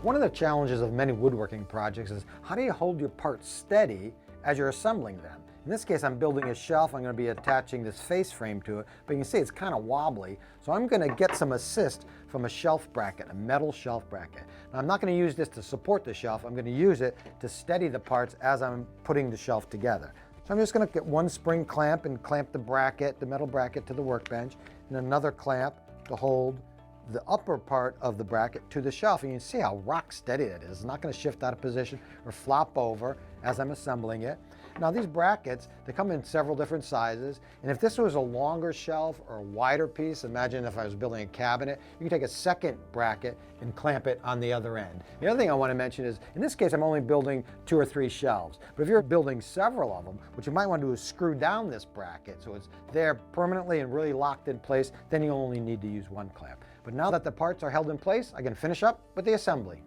One of the challenges of many woodworking projects is how do you hold your parts steady as you're assembling them? In this case, I'm building a shelf. I'm going to be attaching this face frame to it, but you can see it's kind of wobbly. So I'm going to get some assist from a shelf bracket, a metal shelf bracket. Now, I'm not going to use this to support the shelf. I'm going to use it to steady the parts as I'm putting the shelf together. So I'm just going to get one spring clamp and clamp the bracket, the metal bracket, to the workbench, and another clamp to hold the upper part of the bracket to the shelf. And you can see how rock steady that is. It's not going to shift out of position or flop over as I'm assembling it. Now these brackets, they come in several different sizes, and if this was a longer shelf or a wider piece, imagine if I was building a cabinet, you can take a second bracket and clamp it on the other end. The other thing I want to mention is, in this case I'm only building 2 or 3 shelves, but if you're building several of them, what you might want to do is screw down this bracket so it's there permanently and really locked in place, then you only need to use one clamp. But now that the parts are held in place, I can finish up with the assembly.